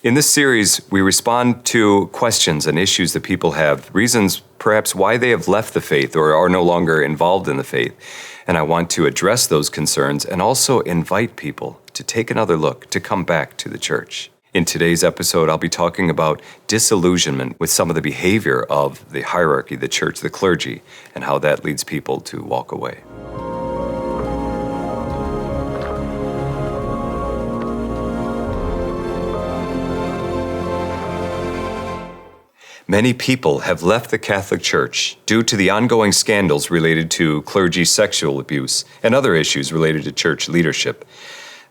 In this series, we respond to questions and issues that people have, reasons perhaps why they have left the faith or are no longer involved in the faith. And I want to address those concerns and also invite people to take another look, to come back to the church. In today's episode, I'll be talking about disillusionment with some of the behavior of the hierarchy, the church, the clergy, and how that leads people to walk away. Many people have left the Catholic Church due to the ongoing scandals related to clergy sexual abuse and other issues related to church leadership.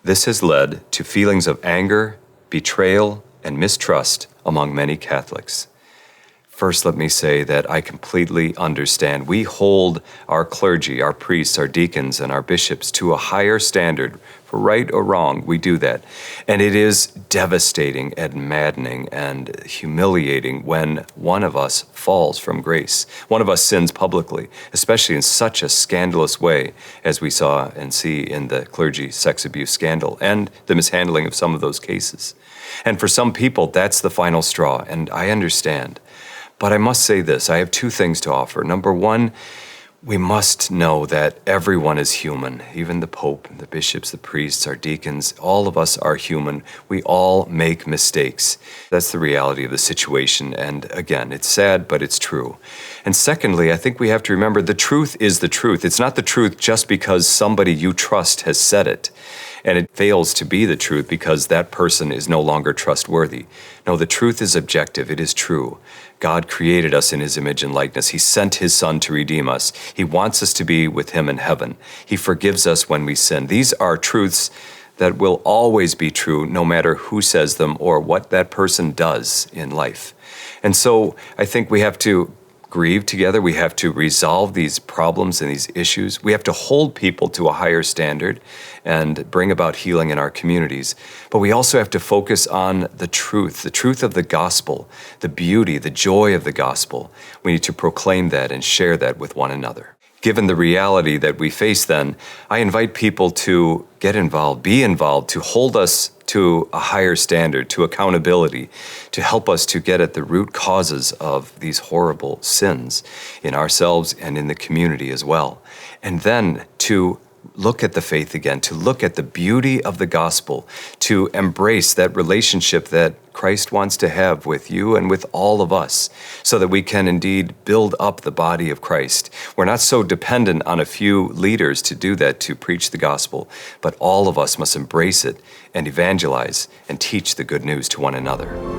This has led to feelings of anger, betrayal, and mistrust among many Catholics. First, let me say that I completely understand. We hold our clergy, our priests, our deacons, and our bishops to a higher standard. For right or wrong, we do that. And it is devastating and maddening and humiliating when one of us falls from grace. One of us sins publicly, especially in such a scandalous way as we saw and see in the clergy sex abuse scandal and the mishandling of some of those cases. And for some people, that's the final straw, and I understand. But I must say this, I have two things to offer. Number one, we must know that everyone is human, even the Pope, the bishops, the priests, our deacons, all of us are human. We all make mistakes. That's the reality of the situation. And again, it's sad, but it's true. And secondly, I think we have to remember the truth is the truth. It's not the truth just because somebody you trust has said it. And it fails to be the truth because that person is no longer trustworthy. No, the truth is objective. It is true. God created us in His image and likeness. He sent His Son to redeem us. He wants us to be with Him in heaven. He forgives us when we sin. These are truths that will always be true no matter who says them or what that person does in life. And so I think we have to grieve together. We have to resolve these problems and these issues. We have to hold people to a higher standard and bring about healing in our communities. But we also have to focus on the truth of the gospel, the beauty, the joy of the gospel. We need to proclaim that and share that with one another. Given the reality that we face then, I invite people to get involved, be involved, to hold us to a higher standard, to accountability, to help us to get at the root causes of these horrible sins in ourselves and in the community as well. And then to look at the faith again, to look at the beauty of the gospel, to embrace that relationship that Christ wants to have with you and with all of us, so that we can indeed build up the body of Christ. We're not so dependent on a few leaders to do that, to preach the gospel, but all of us must embrace it and evangelize and teach the good news to one another.